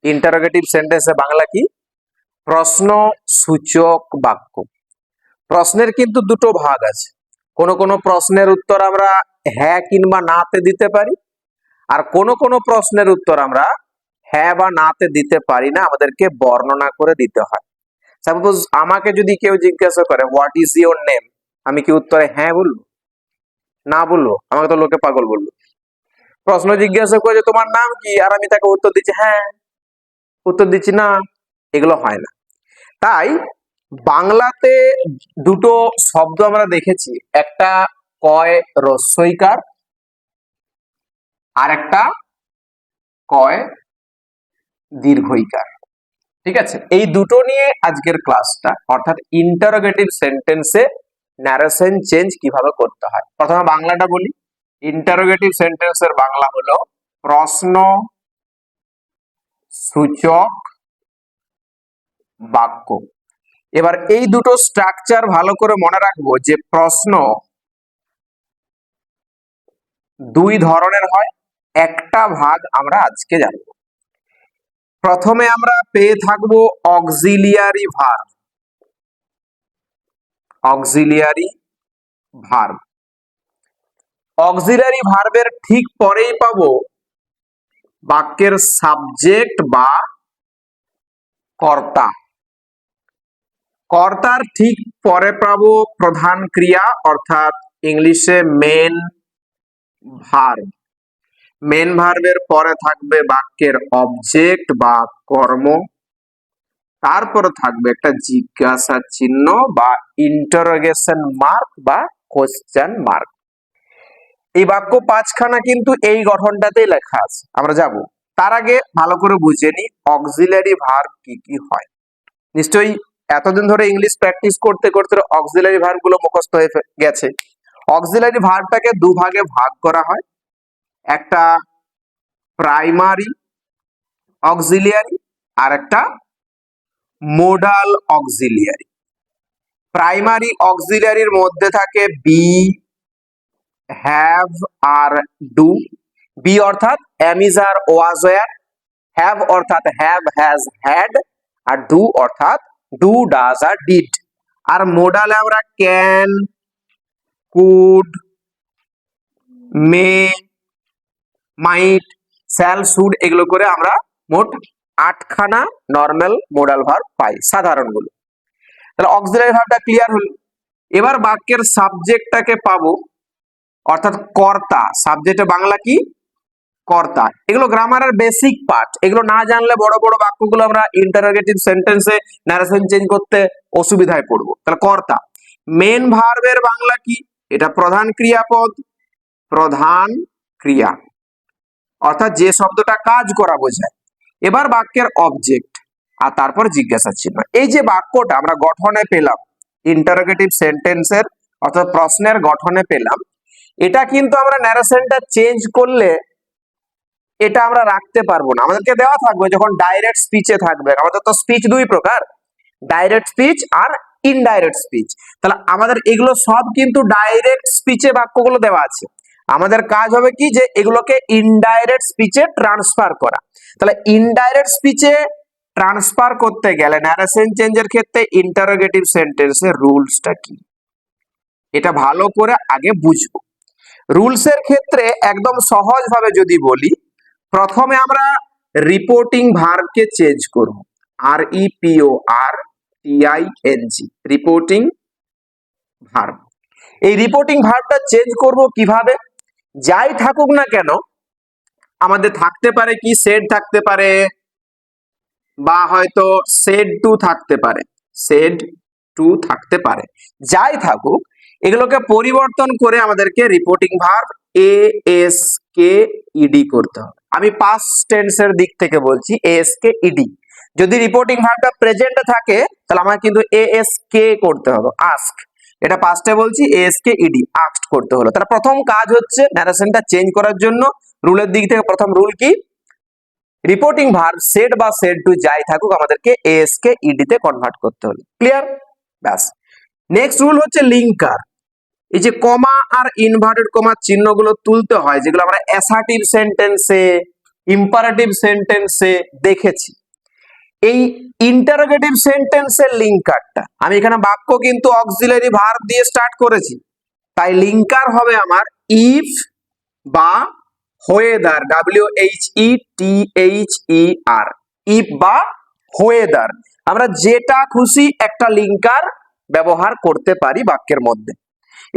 Interrogative সেন্টেন্সে বাংলা কি? প্রশ্ন সূচক বাক্য। প্রশ্নের কিন্তু দুটো ভাগ আছে। কোন কোন প্রশ্নের উত্তর আমরা হ্যাঁ কিংবা নাতে দিতে পারি, আর কোন কোন প্রশ্নের উত্তর আমরা হ্যাঁ বা নাতে দিতে পারি না, আমাদেরকে বর্ণনা করে দিতে হয়। সাপোজ আমাকে যদি কেউ জিজ্ঞাসা করে হোয়াট ইজ ইওর নেম, আমি কি উত্তরে হ্যাঁ বলবো? না বলবো? আমাকে তো লোকে পাগল বলবো। প্রশ্ন জিজ্ঞাসা করে যে তোমার নাম কি, আর আমি তাকে উত্তর দিচ্ছি হ্যাঁ, উত্তর দিচ্ছি না, এগুলো হয় না। তাই বাংলাতে দুটো শব্দ আমরা দেখেছি, একটা কয় রস্বইকার আর একটা কয় দীর্ঘইকার। ঠিক আছে, এই দুটো নিয়ে আজকের ক্লাসটা, অর্থাৎ ইন্টারোগেটিভ সেন্টেন্সে ন্যারেশন চেঞ্জ কিভাবে করতে হয়। প্রথমে বাংলাটা বলি। ইন্টারোগেটিভ সেন্টেন্সের বাংলা হলো প্রশ্ন সূচক বাক্য। এবার এই দুটো স্ট্রাকচার ভালো করে মনে রাখবো যে প্রশ্ন দুই ধরনের হয়, একটা ভাগ আমরা আজকে জানবো। প্রথমে আমরা পেয়ে থাকবো auxiliary verb. Auxiliary verb, auxiliary ভার্বের ঠিক পরেই পাবো বাক্যের সাবজেক্ট বা কর্তা। কর্তার ঠিক পরে পাবো প্রধান ক্রিয়া, অর্থাৎ ইংলিশে মেন ভার্ব। মেন ভার্বের পরে থাকবে বাক্যের অবজেক্ট বা কর্ম, তারপরে থাকবে একটা জিজ্ঞাসা চিহ্ন বা ইন্টারোগেশন মার্ক বা কোশ্চেন মার্ক। এই বাক্য পাঁচখানা কিন্তু এই গঠনটাতেই লেখা আছে, আমরা যাব। তার আগে ভালো করে বুঝে নি অক্সিলারি ভার্ব কি কি হয়। নিশ্চয়ই এতদিন ধরে ইংলিশ প্র্যাকটিস করতে করতে অক্সিলারি ভার্ব গুলো মুখস্থ হয়ে গেছে। অক্সিলারি ভার্বটাকে দুভাগে ভাগ করা হয়, একটা প্রাইমারি অক্সিলিয়ারি আর একটা মোডাল অক্সিলিয়ারি। প্রাইমারি অক্সিলিয়ারির মধ্যে থাকে বি, হ্যাভ আর ডু। বি অর্থাৎ am is আর was were, হ্যাভ অর্থাৎ হ্যাভ হ্যাজ হ্যাড, আর ডু অর্থাৎ ডু ডাজ আর ডিড। আর মোডালে আমরা can, could, may, might, shall, should এগুলো করে আমরা মোট 8খানা নর্মাল মোডাল ভার্ব পাই, সাধারণগুলো। তাহলে অক্সিলারি ভার্বটা ক্লিয়ার হলো। এবার বাক্যের সাবজেক্টটাকে পাবো, অর্থাৎ কর্তা। সাবজেক্টে বাংলা কি? কর্তা। এগুলো গ্রামারের বেসিক পার্ট, এগুলো না জানলে বড় বড় বাক্যগুলো আমরা ইন্টারোগেটিভ সেন্টেন্সে ন্যারেশন চেঞ্জ করতে অসুবিধায় পড়বো। তাহলে কর্তা। মেন ভার্বের বাংলা কি? এটা প্রধান ক্রিয়াপদ। প্রধান ক্রিয়া অর্থাৎ যে শব্দটা কাজ করা বোঝায়। এবার বাক্যের অবজেক্ট আর তারপর জিজ্ঞাসা চিহ্ন। এই যে বাক্যটা আমরা গঠনে পেলাম, ইন্টারোগেটিভ সেন্টেন্সের অর্থাৎ প্রশ্নের গঠনে পেলাম, এটা কিন্তু আমরা ন্যারেশনটা চেঞ্জ করলে এটা আমরা রাখতে পারবো না। আমাদেরকে দেওয়া থাকবে যখন ডাইরেক্ট স্পিচে থাকবে। আমাদের তো স্পিচ দুই প্রকার, ডাইরেক্ট স্পিচ আর ইনডাইরেক্ট স্পিচ। তাহলে আমাদের এগুলো সব কিন্তু ডাইরেক্ট স্পিচে বাক্যগুলো দেওয়া আছে। আমাদের কাজ হবে কি, যে এগুলোকে ইনডাইরেক্ট স্পিচে ট্রান্সফার করা। তাহলে ইনডাইরেক্ট স্পিচে ট্রান্সফার করতে গেলে ন্যারেশন চেঞ্জের ক্ষেত্রে ইন্টারোগেটিভ সেন্টেন্সের রুলসটা কি, এটা ভালো করে আগে বুঝবো। রুলসের ক্ষেত্রে একদম সহজ ভাবে যদি বলি, প্রথমে আমরা রিপোর্টিং ভার্বকে চেঞ্জ করব। REPORTING, reporting verb. এই রিপোর্টিং ভার্বটা চেঞ্জ করব কিভাবে? যাই থাকুক না কেন, আমাদের থাকতে পারে কি, সেড থাকতে পারে, বা হয়তো সেড টু থাকতে পারে, সেড টু থাকতে পারে। যাই থাকুক, এগুলোকে পরিবর্তন করে আমাদেরকে রিপোর্টিং ভার্ব ASKED করতে হবে। আমি পাস্ট টেন্সের দিক থেকে বলছি, ASKED। যদি রিপোর্টিং ভার্বটা প্রেজেন্টে থাকে তাহলে আমাকে কিন্তু ASK করতে হবে, আস্ক। এটা পাস্টে বলছি, ASKED, আস্কড করতে হলো। তাহলে প্রথম কাজ হচ্ছে ন্যারেশনটা চেঞ্জ করার জন্য রুলের দিক থেকে প্রথম রুল কি, রিপোর্টিং ভার্ব সেড বা সেড টু যাই থাকুক আমাদেরকে ASKED তে কনভার্ট করতে হলো। ক্লিয়ার? ব্যাস। নেক্সট রুল হচ্ছে লিঙ্কার। এই যে কমা আর ইনভার্টেড কমা চিহ্নগুলো তুলতে হয়, যেগুলো আমরা অ্যাসার্টিভ সেন্টেন্সে ইম্পারেটিভ সেন্টেন্সে দেখেছি। এই ইন্টারোগেটিভ সেন্টেন্সের লিঙ্কারটা, আমি এখানে বাক্য কিন্তু অক্সিলারি ভার্ব দিয়ে স্টার্ট করেছি, তাই লিঙ্কার হবে আমার ইফ বা হোয়েদার, WHETHER, ইফ বা হোয়েদার। আমরা যেটা খুশি একটা লিঙ্কার ব্যবহার করতে পারি বাক্যের মধ্যে।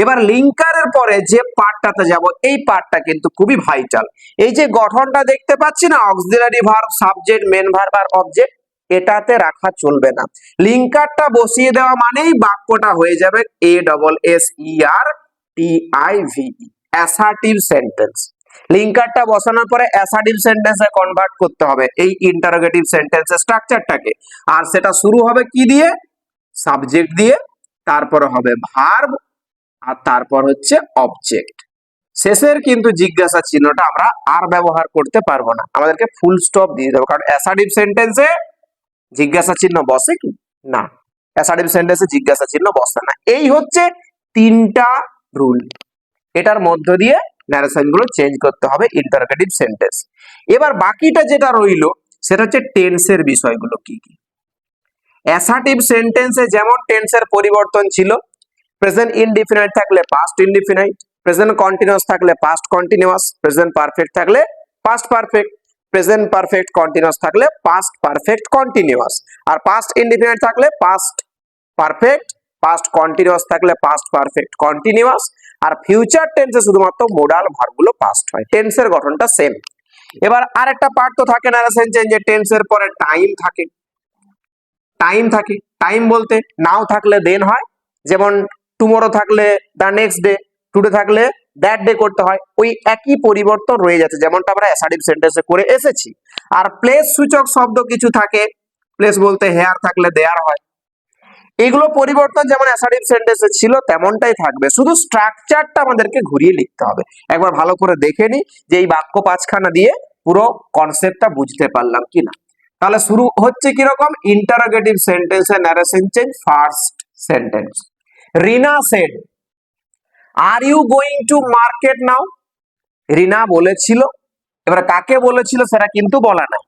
এবার লিঙ্কারের পরে যে পার্টটাতে যাব, এই পার্টটা কিন্তু খুবই ভাইটাল। এই যে গঠনটা দেখতে পাচ্ছি না, auxiliary verb, subject, main verb আর অবজেক্ট, এটাতে রাখা চলবে না। লিঙ্কারটা বসিয়ে দেওয়া মানেই বাক্যটা হয়ে যাবে ASSERTIVE, অ্যাসার্টিভ সেন্টেন্স। লিঙ্কারটা বসানোর পরে অ্যাসার্টিভ সেন্টেন্সে কনভার্ট করতে হবে এই ইন্টারোগেটিভ সেন্টেন্সের স্ট্রাকচারটাকে। আর সেটা শুরু হবে কি দিয়ে? সাবজেক্ট দিয়ে, তারপরে হবে ভার্ব, আর তারপর হচ্ছে অবজেক্ট। শেষের কিন্তু জিজ্ঞাসা চিহ্নটা আমরা আর ব্যবহার করতে পারবো না, আমাদেরকে ফুল স্টপ দিয়ে দেবো, কারণ অ্যাসার্টিভ সেন্টেন্সে জিজ্ঞাসা চিহ্ন বসে কি না, অ্যাসার্টিভ সেন্টেন্সে জিজ্ঞাসা চিহ্ন বসে না। এই হচ্ছে তিনটা রুল, এটার মধ্য দিয়ে ন্যারেশন গুলো চেঞ্জ করতে হবে ইন্টারোগেটিভ সেন্টেন্স। এবার বাকিটা যেটা রইলো সেটা হচ্ছে টেন্সের বিষয়গুলো কি কি। অ্যাসার্টিভ সেন্টেন্সে যেমন টেন্সের পরিবর্তন ছিল, প্রেজেন্ট ইনডিফিনাইট থাকলে পাস্ট ইনডিফিনাইট, প্রেজেন্ট কন্টিনিউয়াস থাকলে পাস্ট কন্টিনিউয়াস, প্রেজেন্ট পারফেক্ট থাকলে past perfect, present perfect continuous থাকলে পাস্ট পারফেক্ট কন্টিনিউয়াস, আর পাস্ট ইনডিফিনাইট থাকলে পাস্ট পারফেক্ট, পাস্ট কন্টিনিউয়াস থাকলে পাস্ট পারফেক্ট কন্টিনিউয়াস, আর ফিউচার টেন্সে শুধুমাত্র মোডাল ভার্বগুলো পাস্ট হয়। টেন্সের গঠনটা সেম। এবার আরেকটা পার্ট তো থাকে ন্যারেশন চেঞ্জে, টেন্সের পরে টাইম থাকে। টাইম বলতে নাও থাকলে দেন হয়, যেমন টুমোরো থাকলে দ্য নেক্সট ডে, টুডে থাকলে দ্যাট ডে করতে হয়। ওই একই পরিবর্তন রয়ে যাচ্ছে যেমনটা আমরা অ্যাসার্টিভ সেন্টেন্সে করে এসেছি। আর প্লেস সূচক শব্দ কিছু থাকে, প্লেস বলতে হেয়ার থাকলে দেয়ার হয়। এগুলো পরিবর্তন যেমন অ্যাসার্টিভ সেন্টেন্সে ছিল তেমনটাই থাকবে, শুধু স্ট্রাকচারটা আমাদেরকে ঘুরিয়ে লিখতে হবে। একবার ভালো করে দেখে নি যে এই বাক্য পাঁচখানা দিয়ে পুরো কনসেপ্টটা বুঝতে পারলাম কিনা। তাহলে শুরু হচ্ছে কিরকম, ইন্টারোগেটিভ সেন্টেন্সে narration change. First sentence, Rina said, are you going to market now? Rina বলেছিল, এবার কাকে বলেছিল সেটা কিন্তু বলা নাই,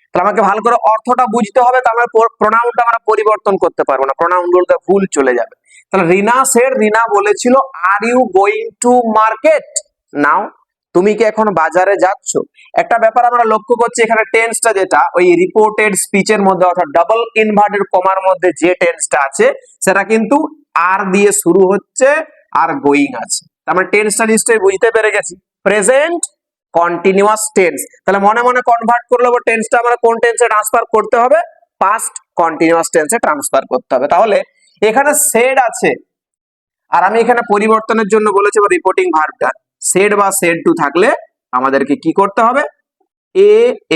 তাহলে আমাকে ভালো করে অর্থটা বুঝতে হবে, তাহলে প্রোনাউনটা আমরা পরিবর্তন করতে পারবো না, প্রোনাউনগুলোতে ভুল চলে যাবে। তাহলে রিনা সেড, রিনা বলেছিল are you going to market now? তুমি কি এখন বাজারে যাচ্ছ? একটা ব্যাপার আমরা লক্ষ্য করছি এখানে, টেন্সটা যেটা ওই রিপোর্টেড স্পিচের মধ্যে অর্থাৎ ডাবল ইনভার্টেড কমার মধ্যে যে টেন্সটা আছে সেটা কিন্তু আর দিয়ে শুরু হচ্ছে আর গোয়িং আছে। তার মানে টেন্সটা নিশ্চয়ই বুঝতে পেরে গেছি, প্রেজেন্ট কন্টিনিউয়াস টেন্স। তাহলে মনে মনে কনভার্ট করলে টেন্সটা আমরা কোন টেন্সে ট্রান্সফার করতে হবে? পাস্ট কন্টিনিউয়াস টেন্সে ট্রান্সফার করতে হবে। তাহলে এখানে সেড আছে, আর আমি এখানে পরিবর্তনের জন্য বলেছি রিপোর্টিং ভার্বটা সেড বা সেড টু থাকলে আমাদেরকে কি করতে হবে?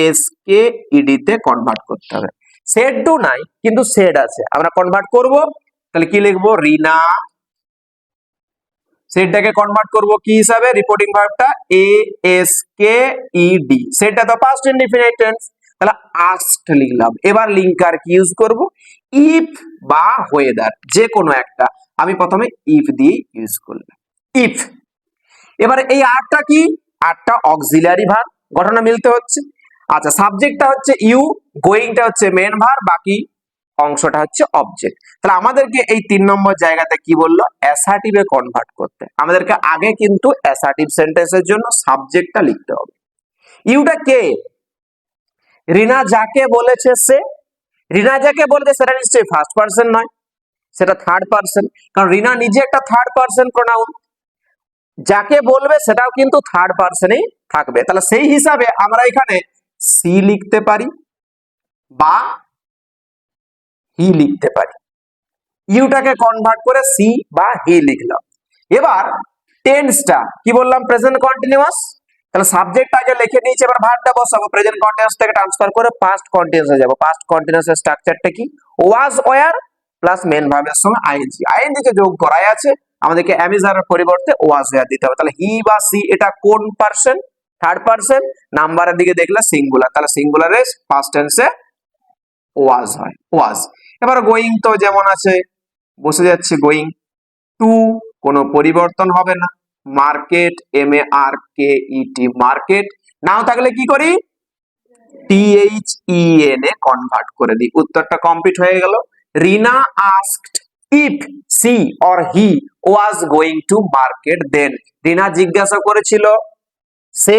ASKED তে কনভার্ট করতে হবে। সেড টু নাই কিন্তু সেড আছে, আমরা কনভার্ট করব। তাহলে কি লিখবো? রিনা, সেটটাকে কনভার্ট করব কি হিসাবে? রিপোর্টিং ভার্বটা ASKED, সেটটা তো পাস্ট ইনডিফিনিট টেন্স, তাহলে আস্কড লিখলাম। এবার লিঙ্কার কি ইউজ করব? ইফ বা হোয়েদার, যে কোনো একটা। আমি প্রথমে ইফ দিয়ে ইউজ করলাম, ইফ। এবারে এই আরটা কি? আরটা অক্সিলারি ভার্ব, ঘটনা মিলতে হচ্ছে। আচ্ছা, সাবজেক্টটা হচ্ছে ইউ, গোয়িংটা হচ্ছে মেন ভার্ব, বাকি অংশটা হচ্ছে অবজেক্ট। তাহলে আমাদেরকে এই 3 নম্বর জায়গাতে কি বললো? অ্যাসার্টিভে কনভার্ট করতে। আমাদেরকে আগে কিন্তু অ্যাসার্টিভ সেন্টেন্সের জন্য সাবজেক্টটা লিখতে হবে। ইউটা কে? রিনা যাকে বলেছে সে। রিনা যাকে বলেছে সেটা নিশ্চয়ই ফার্স্ট পারসন নয়, সেটা থার্ড পারসন, কারণ রিনা নিজে একটা থার্ড পারসন প্রোনাউন। যাকে বলবে সেটাও কিন্তু থার্ড পারসনেই থাকবে। তাহলে সেই হিসাবে আমরা এখানে সি লিখতে পারি বা হি লিখতে পারি। ইউটাকে কনভার্ট করে সি বা হি লিখলাম। এবার টেন্সটা কি বললাম? Present continuous. তাহলে সাবজেক্ট আগে লিখে নিয়েছি, এবার ভার্বটা বসাবো। প্রেজেন্ট কন্টিনিউয়াস থেকে ট্রান্সফার করে পাস্ট কন্টিনিউয়াসে যাব। পাস্ট কন্টিনিউয়াসের স্ট্রাকচারটা কি? ওয়াজ, ওয়্যার প্লাস মেন ভার্বের সঙ্গে আইএনজি। আইএনজি কে যোগ করাই আছে, আমাদেরকে অ্যামিজারের পরিবর্তে ওয়াজ, ওয়্যার দিতে হবে। তাহলে হি বা সি এটা কোন পারসন? Third person. নাম্বারের দিকে দেখলে সিঙ্গুলার, তাহলে সিঙ্গুলারে পাস্ট টেন্সে ওয়াজ হয়, ওয়াজ। এবার গোয়িং তো যেমন আছে বসে যাচ্ছে গোয়িং। টু কোনো পরিবর্তন হবে না। Market, MARKET, market. নাও থাকলে কি করি? THEN এ কনভার্ট করে দিই, উত্তরটা কমপ্লিট হয়ে গেল। Rina asked if she or he was going to market then. Rina জিজ্ঞাসা করেছিল সে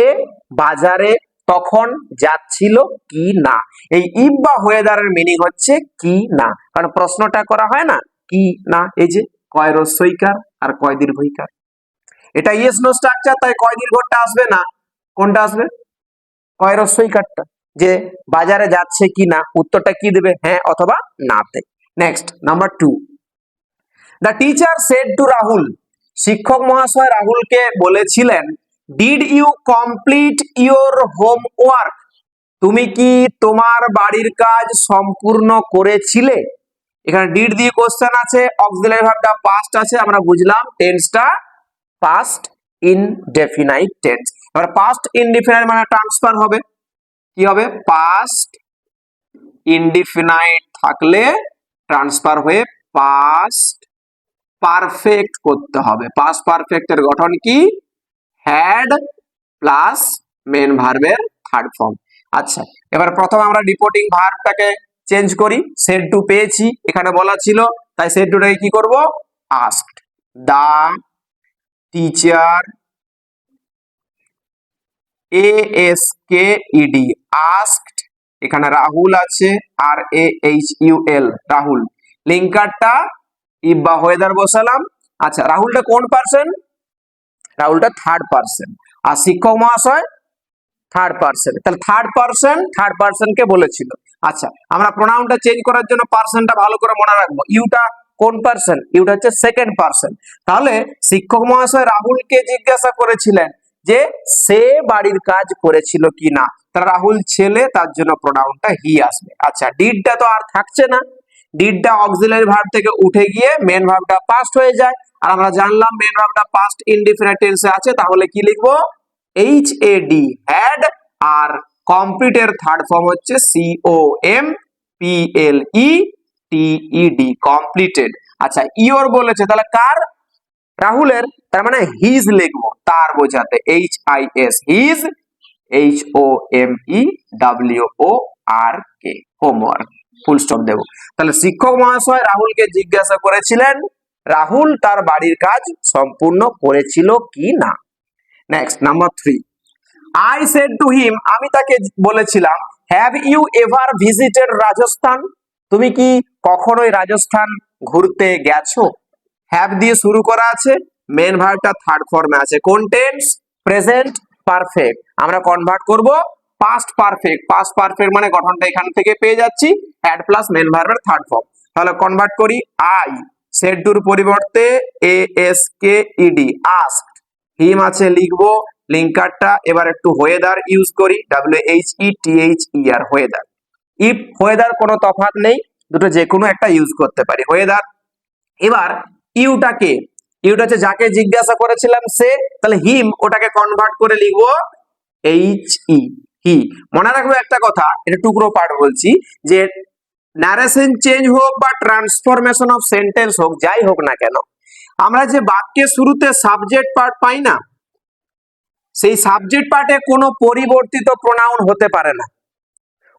বাজারে তখন যাচ্ছিল কি না। এই ইফ বা হয়েদারের মিনিং হচ্ছে কি না, কারণ প্রশ্নটা করা হয় না কি না, এই যে কয় রস্যইকার আর কয় দীর্ঘইকার, এটা ইয়েস নো স্ট্রাকচার, তাই কয় দীর্ঘটা আসবে না, কোনটা আসবে, কয় রস্যইকারটা, যে বাজারে যাচ্ছে কি না, উত্তরটা কি দেবে, হ্যাঁ অথবা নাতে। Next number 2, the teacher said to Rahul, শিক্ষক মহাশয় রাহুলকে বলেছিলেন did you complete your homework, তুমি কি তোমার বাড়ির কাজ সম্পূর্ণ করেছিলে। এখানে ডিড দিয়ে কোশ্চেন আছে, অক্সিলারি ভার্বটা পাস্ট আছে, আমরা বুঝলাম টেন্সটা পাস্ট ইনডেফিনাইট টেন্স। এবার পাস্ট ইনডেফিনাইট মানে ট্রান্সফার হবে, কি হবে, পাস্ট ইনডেফিনাইট থাকলে ট্রান্সফার হয়ে পাস্ট পারফেক্ট করতে হবে। পাস্ট পারফেক্টের গঠন কি, হ্যাড প্লাস মেন ভার্বের থার্ড ফর্ম। আচ্ছা, এবার প্রথমে আমরা রিপোর্টিং ভার্বটাকে চেঞ্জ করি, সেড টু পেয়েছি, এখানে বলা ছিল, তাই সেড টুটাকে কি করব, আস্কড। দা টিচার ASKED আস্কড, এখানে রাহুল আছে RAHUL রাহুল, লিঙ্কারটা ইফ বা ওয়েদার বসালাম। আচ্ছা, রাহুলটা কোন পার্সন, রাহুলটা থার্ড পার্সন, আর শিক্ষক মহাশয় থার্ড পার্সন, তাহলে থার্ড পার্সনকে বলেছিল। আচ্ছা, আমরা প্রোনাউনটা চেঞ্জ করার জন্য পার্সনটা ভালো করে মনে রাখবো, ইউটা কোন পার্সন, ইউটা হচ্ছে সেকেন্ড পার্সন। তাহলে শিক্ষক মহাশয় রাহুলকে জিজ্ঞাসা করেছিলেন যে সে বাড়ির কাজ করেছিল কিনা, তাহলে রাহুল ছেলে, তার জন্য প্রোনাউনটা হি আসবে। আচ্ছা, ডিডটা তো আর থাকছে না, ডিডটা অক্সিলারি ভার্ব থেকে উঠে গিয়ে মেন ভার্বটা পাস্ট হয়ে যায়, আর আমরা জানলাম মেন ভার্বটা পাস্ট ইনডিফিনিট টেন্সে আছে, তাহলে কি লিখবো, HAD হ্যাড, আর কমপ্লিটের থার্ড ফর্ম হচ্ছে COMPLETED কমপ্লিটেড। আচ্ছা, ইওর বলেছে, তাহলে কার, রাহুলের, তার মানে হিজ লিখবো তার বোঝাতে, HIS his, HOMEWORK homework, full stop দেবো। তাহলে শিক্ষক মহাশয় রাহুলকে জিজ্ঞাসা করেছিলেন রাহুল তার বাড়ির কাজ সম্পূর্ণ করেছিল কি না। Next number 3, I said to him, আমি তাকে বলেছিলাম have you ever visited Rajasthan, তুমি কি কখনোই রাজস্থান ঘুরতে গেছো। হ্যাভ দিয়ে শুরু করা আছে, মেন ভার্বটা থার্ড ফর্মে আছে, কোন টেন্স, প্রেজেন্ট পারফেক্ট, আমরা কনভার্ট করব পাস্ট পারফেক্ট। পাস্ট পারফেক্ট মানে গঠনটা এখান থেকে পেয়ে যাচ্ছি, হ্যাড প্লাস মেন ভার্বের থার্ড ফর্ম। তাহলে কনভার্ট করি, আই সেড টুর পরিবর্তে ASKED আস্কড, হিম আছে লিখবো লিঙ্কারটা, এবার একটু ওয়েদার ইউজ করি, WHETHER ওয়েদার। ইফ ওয়েদার কোনো তফাৎ নেই, দুটো যে কোনো একটা ইউজ করতে পারি, ওয়েদার। এবার ইউটাকে, ইউটা হচ্ছে যাকে জিজ্ঞাসা করেছিলাম সে, তাহলে হিম ওটাকে কনভার্ট করে লিখবো HE হি। মনে রাখবো একটা কথা, এটা টুকরো পার্ট বলছি, যে ন্যারেশন চেঞ্জ হোক বা ট্রান্সফরমেশন অফ সেন্টেন্স হোক, যাই হোক না কেন, আমরা যে বাক্যের শুরুতে সাবজেক্ট পার্ট পাই না, সেই সাবজেক্ট পার্টে কোনো পরিবর্তিত প্রোনাউন হতে পারে না,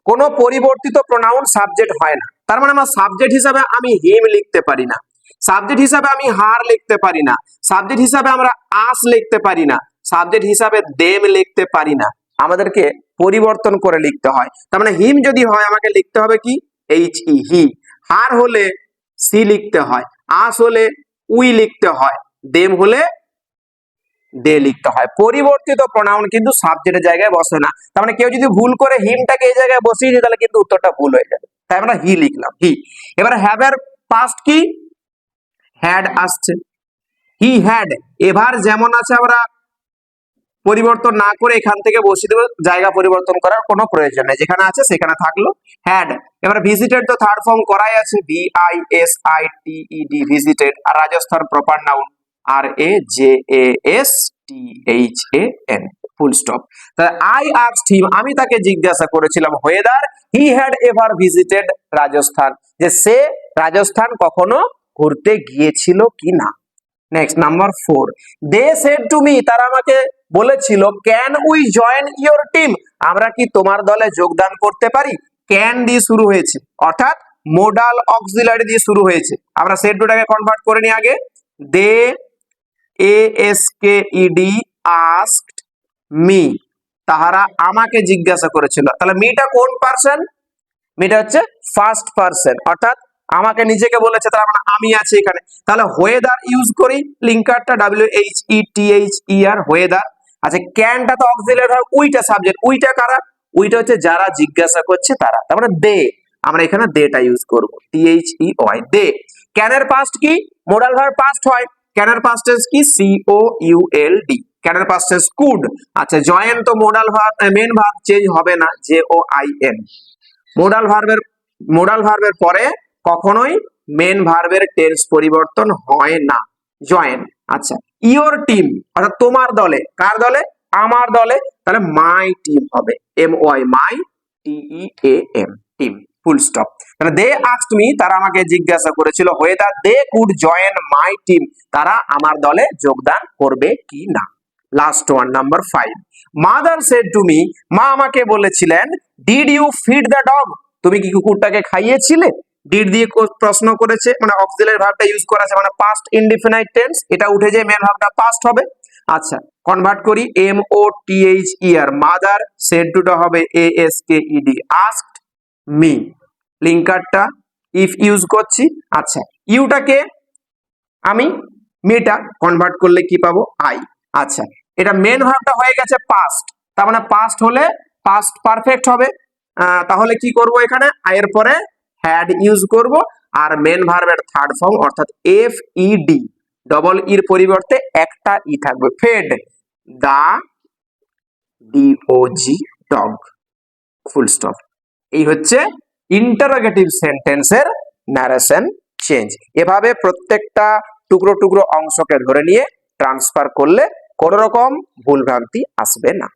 কোনো পরিবর্তিত প্রোনাউন সাবজেক্ট হয় না। তার মানে আমার সাবজেক্ট হিসাবে আমি হিম লিখতে পারি না, সাবজেক্ট হিসাবে আমি হার লিখতে পারি না, সাবজেক্ট হিসাবে আমরা আস লিখতে পারি না, সাবজেক্ট হিসাবে দেম লিখতে পারি না, আমাদেরকে পরিবর্তন করে লিখতে হয়। তার মানে হিম যদি হয় আমাকে লিখতে হবে কি, HE হি, হার হলে সি লিখতে হয়, আস হলে উই লিখতে হয়, দেম হলে দে লিখতে হয়। পরিবর্তিত প্রোনাউন কিন্তু সাবজেক্টের জায়গায় বসে না। তার মানে কেউ যদি ভুল করে হিমটাকে এই জায়গায় বসিয়ে দিই, তাহলে কিন্তু উত্তরটা ভুল হয়ে যাবে, তাই আমরা হি লিখলাম, হি। এবার হ্যাভ এর পাস্ট কি, হ্যাড আসছে, হি হ্যাড, এবার যেমন আছে আমরা পরিবর্তন না করে এখান থেকে বসিয়ে দেবো, জায়গা পরিবর্তন করার কোনো প্রয়োজন নেই, যেখানে আছে সেখানে থাকলো হ্যাড। এবার ভিজিটেড তো থার্ড ফর্ম করাই আছে, VISITED ভিজিটেড, আর Rajasthan proper noun RAJASTHAN full stop. তাহলে আই আস্কড হিম, আমি তাকে জিজ্ঞাসা করেছিলাম whether he had ever visited Rajasthan, যে সে রাজস্থান কখনো ঘুরতে গিয়েছিল কি না। Next number 4, they said to me, তারা আমাকে বলেছিল can we join your team, আমরা কি তোমার দলে যোগদান করতে পারি? ক্যান দিয়ে শুরু হয়েছে, অর্থাৎ মোডাল অক্সিলারি দিয়ে শুরু হয়েছে। আমরা সেড টুটাকে কনভার্ট করে নিই আগে। দে ASKED asked me, তাহারা আমাকে জিজ্ঞাসা করেছিল। তাহলে মিটা কোন পারসন? মিটা হচ্ছে ফার্স্ট পারসন, অর্থাৎ আমাকে নিজেকে বলেছে, তার মানে আমি আছি এখানে। তাহলে হোয়েদার ইউজ করি, লিঙ্কারটা WHETHER, হোয়েদার। আচ্ছা, ক্যানটা তো অক্সিলারি হয়, উইটা সাবজেক্ট, উইটা কারা? উইটা হচ্ছে যারা জিজ্ঞাসা করছে তারা, তার মানে দে। আমরা এখানে দেটা ইউজ করব, THEY, দে। ক্যানের পাস্ট কি? মোডাল ভার্ব পাস্ট হয়। ক্যানের পাস্ট টেন্স কি? COULD। ক্যানের পাস্ট টেন্স কুড। আচ্ছা, জয়েন তো modal verb, main verb change হবে না, JOIN। মোডাল ভার্বের পরে কখনোই মেন ভার্বের টেন্স পরিবর্তন হয় না, জয়েন। আচ্ছা, ইওর টিম, অর্থাৎ তোমার দলে। কার দলে? আমার দলে। তাহলে মাই টিম হবে, MY, my, TEAM, team, full stop. তাহলে দে আস্কড মি, তারা আমাকে জিজ্ঞাসা করেছিল, whether they could join my team, তারা আমার দলে যোগদান করবে কি না। Last one, number 5। Mother said to me, মা আমাকে বলেছিলেন, did you feed the dog, তুমি কি কুকুরটাকে খাইয়েছিলে? ডিড দিয়ে প্রশ্ন করেছে, মানে অক্সিলারি ভার্বটা ইউজ করা আছে, মানে পাস্ট ইনডিফিনাইট টেন্স, এটা উঠে যায়, মেন ভার্বটা পাস্ট হবে। আচ্ছা, কনভার্ট করি, MOTHER, মাদার, সেড টুটা হবে ASKED, আস্কড মি, লিঙ্কারটা ইফ ইউজ করছি। আচ্ছা, ইউটাকে আমি, মিটা কনভার্ট করলে কি পাবো? আই। আচ্ছা, এটা মেন ভার্বটা হয়ে গেছে পাস্ট, তার মানে পাস্ট হলে পাস্ট পারফেক্ট হবে। তাহলে কি করব? এখানে আই এর পরে হ্যাড ইউজ করব, আর মেন ভার্বের থার্ড ফর্ম অর্থাৎ FED, ডবল ইর পরিবর্তে একটা ই থাকবে, ফেড দা DOG, ডগ, ফুল স্টপ। এই হচ্ছে ইন্টারোগেটিভ সেন্টেন্সের ন্যারেশন চেঞ্জ। এভাবে প্রত্যেকটা টুকরো টুকরো অংশকে ধরে নিয়ে ট্রান্সফার করলে কোনো রকম ভুলভ্রান্তি আসবে না।